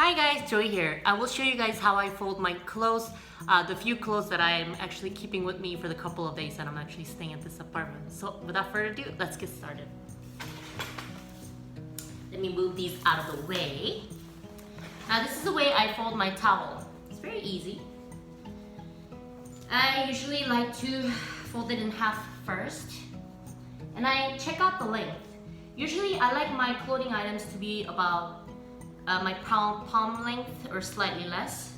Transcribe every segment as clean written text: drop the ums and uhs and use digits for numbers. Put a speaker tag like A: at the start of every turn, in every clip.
A: Hi guys, Joy here. I will show you guys how I fold my clothes, the few clothes that I'm actually keeping with me for the couple of days that I'm actually staying at this apartment. So without further ado, let's get started. Let me move these out of the way. Now this is the way I fold my towel. It's very easy. I usually like to fold it in half first, and I check out the length. Usually I like my clothing items to be about my palm length or slightly less.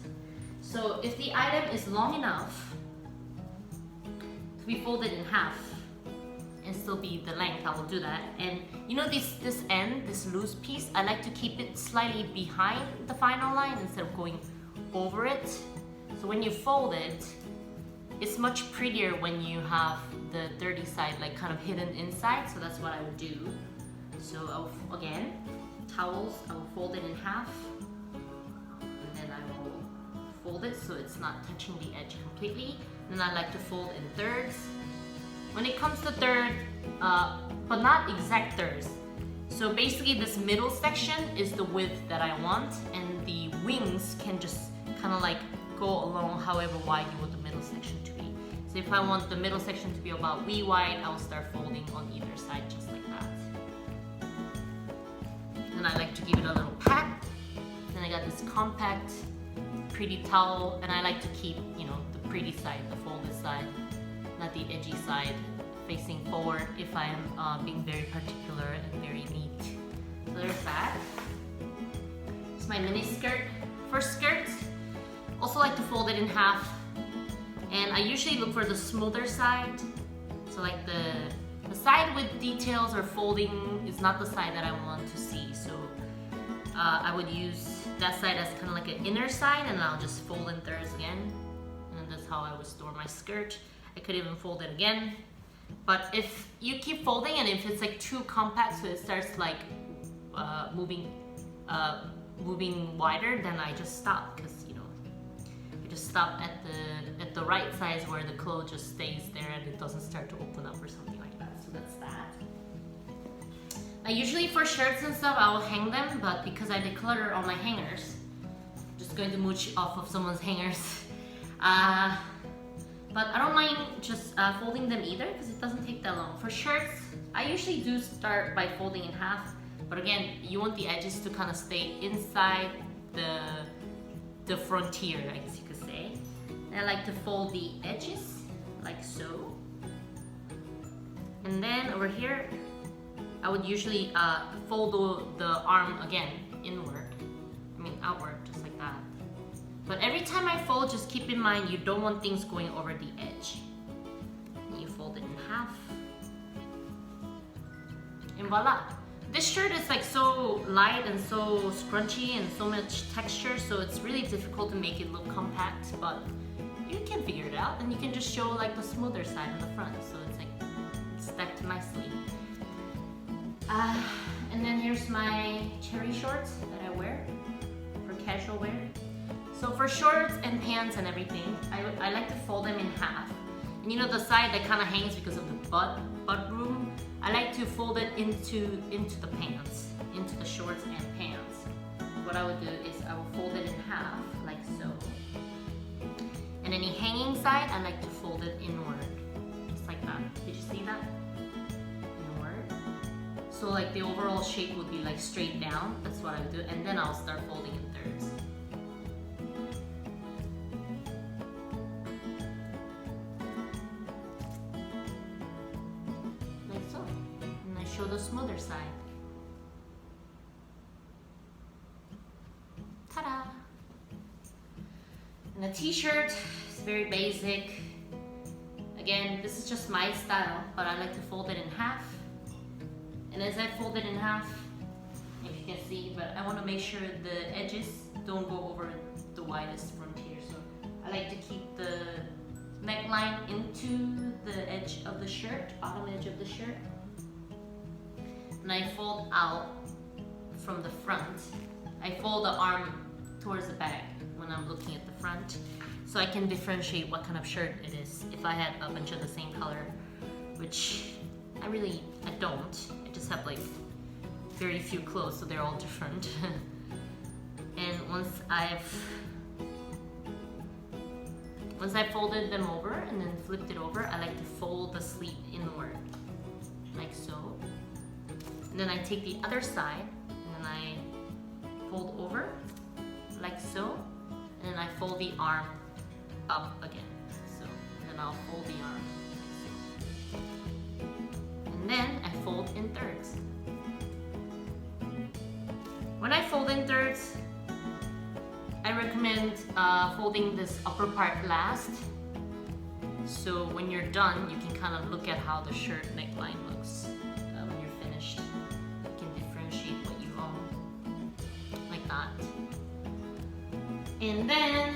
A: So if the item is long enough to be folded in half and still be the length, I will do that. And you know this end, this loose piece, I like to keep it slightly behind the final line instead of going over it. So when you fold it, it's much prettier when you have the dirty side like kind of hidden inside. So that's what I would do. So again, towels, I will fold it in half, and then I will fold it so it's not touching the edge completely. And then I like to fold in thirds. When it comes to third, but not exact thirds. So basically this middle section is the width that I want, and the wings can just kind of like go along however wide you want the middle section to be. So if I want the middle section to be about wee wide, I'll start folding on either side just like that. And I like to give it a little pat. Then I got this compact, pretty towel, and I like to keep, you know, the pretty side, the folded side, not the edgy side, facing forward if I am being very particular and very neat. So there's that. It's my mini skirt. For skirts, also like to fold it in half, and I usually look for the smoother side. So like the side with details or folding is not the side that I want to see. So I would use that side as kind of like an inner side, and I'll just fold in thirds again. And that's how I would store my skirt. I could even fold it again. But if you keep folding and if it's like too compact so it starts like moving wider, then I just stop, because you know, I just stop at the right size where the clothes just stays there and it doesn't start to open up or something like that. So that's that. Usually for shirts and stuff, I will hang them, but because I declutter all my hangers, I'm just going to mooch off of someone's hangers. But I don't mind just folding them either, because it doesn't take that long. For shirts, I usually do start by folding in half, but again, you want the edges to kind of stay inside the frontier, I guess you could say. And I like to fold the edges like so. And then over here, I would usually fold the arm again outward, just like that. But every time I fold, just keep in mind you don't want things going over the edge. And you fold it in half. And voila! This shirt is like so light and so scrunchy and so much texture, so it's really difficult to make it look compact, but you can figure it out, and you can just show like the smoother side in the front, so it's like stacked nicely. And then here's my cherry shorts that I wear for casual wear. So for shorts and pants and everything, I like to fold them in half. And you know the side that kind of hangs because of the butt room, I like to fold it into the pants, into the shorts and pants. What I would do is I will fold it in half, like so. And any hanging side, I like to fold it inward, just like that. Did you see that? So like the overall shape would be like straight down. That's what I would do. And then I'll start folding in thirds. Like so. And I show the smoother side. Ta-da! And the t-shirt is very basic. Again, this is just my style, but I like to fold it in half. And as I fold it in half, if you can see, but I want to make sure the edges don't go over the widest frontier. So I like to keep the neckline into the edge of the shirt, bottom edge of the shirt. And I fold out from the front. I fold the arm towards the back when I'm looking at the front, so I can differentiate what kind of shirt it is. If I had a bunch of the same color, which I don't. I just have like very few clothes, so they're all different. And once I've folded them over and then flipped it over, I like to fold the sleeve inward, like so. And then I take the other side and then I fold over, like so. And then I fold the arm up again, so. And then I'll fold the arm, so. And then I fold in thirds. When I fold in thirds, I recommend folding this upper part last. So when you're done, you can kind of look at how the shirt neckline looks when you're finished. You can differentiate what you own, like that. And then,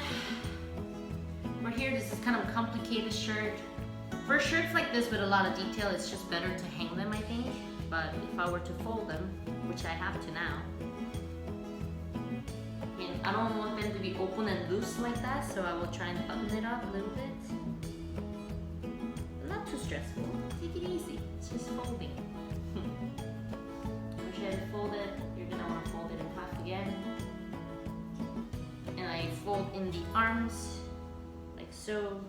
A: we're here, this is kind of a complicated shirt. For shirts like this with a lot of detail, it's just better to hang them, I think. But if I were to fold them, which I have to now, and I don't want them to be open and loose like that, so I will try and button it up a little bit. But not too stressful. Take it easy. It's just folding. Once you have fold it, you're gonna want to fold it in half again. And I fold in the arms, like so.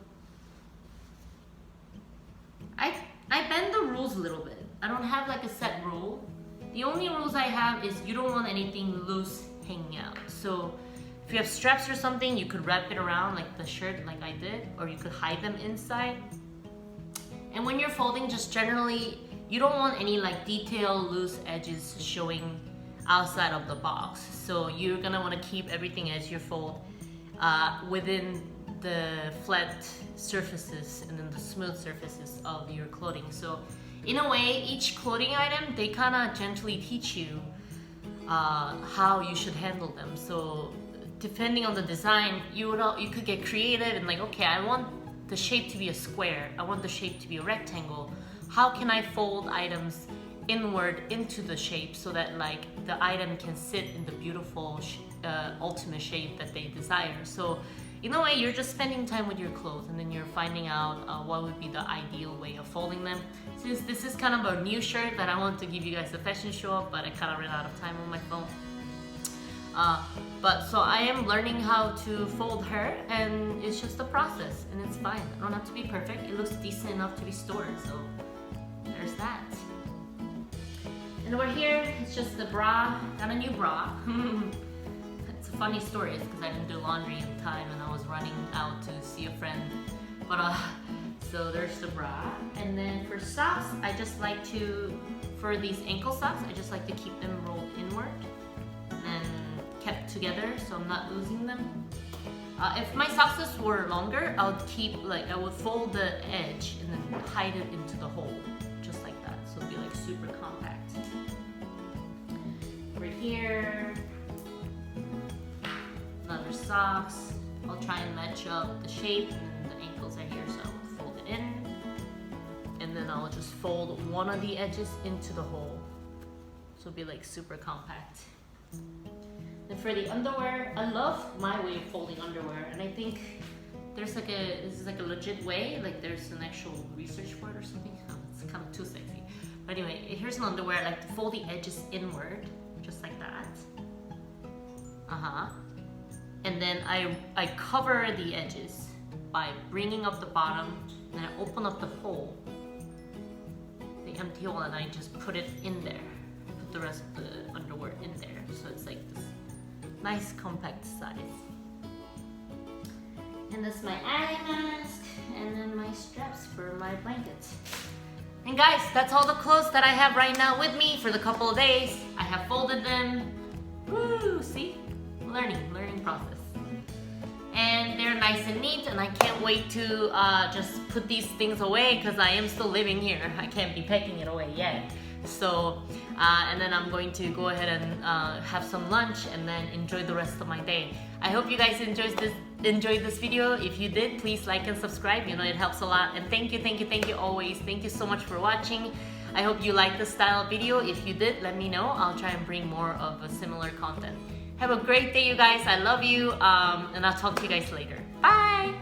A: I bend the rules a little bit. I don't have like a set rule. The only rules I have is you don't want anything loose hanging out. So if you have straps or something, you could wrap it around like the shirt like I did, or you could hide them inside. And when you're folding, just generally, you don't want any like detail loose edges showing outside of the box. So you're gonna wanna keep everything as you fold within the flat surfaces and then the smooth surfaces of your clothing. So in a way, each clothing item, they kinda gently teach you how you should handle them. So depending on the design, you could get creative and like, okay, I want the shape to be a square, I want the shape to be a rectangle. How can I fold items inward into the shape so that like the item can sit in the beautiful ultimate shape that they desire? So in a way, you're just spending time with your clothes and then you're finding out what would be the ideal way of folding them. Since this is kind of a new shirt that I want to give you guys a fashion show of, but I kind of ran out of time on my phone. But so I am learning how to fold her, and it's just a process and it's fine. I don't have to be perfect. It looks decent enough to be stored, so there's that. And over here, it's just the bra. Got a new bra. It's a funny story. It's because I didn't do laundry in time and I was running out to see a friend. But so there's the bra. And then for socks, I just like to, for these ankle socks, I just like to keep them rolled inward and kept together so I'm not losing them. If my socks were longer, I would fold the edge and then hide it into the hole, just like that. So it'd be like super compact. Right here, another socks. I'll try and match up the shape, and then the ankles are here, so I will fold it in. And then I'll just fold one of the edges into the hole. So it'll be like super compact. And for the underwear, I love my way of folding underwear, and I think there's like this is like a legit way, like there's an actual research for it or something. Oh, it's kind of too sexy. But anyway, here's an underwear. I like to fold the edges inward, just like that. And then I cover the edges by bringing up the bottom, and I open up the hole, the empty hole, and I just put it in there. Put the rest of the underwear in there, so it's like this nice compact size. And that's my eye mask, and then my straps for my blankets. And guys, that's all the clothes that I have right now with me for the couple of days. I have folded them. Woo, see? Learning process. And they're nice and neat, and I can't wait to just put these things away because I am still living here. I can't be packing it away yet. So, and then I'm going to go ahead and have some lunch and then enjoy the rest of my day. I hope you guys enjoyed this video. If you did, please like and subscribe. You know, it helps a lot. And thank you always. Thank you so much for watching. I hope you liked this style of video. If you did, let me know. I'll try and bring more of a similar content. Have a great day, you guys. I love you. And I'll talk to you guys later. Bye!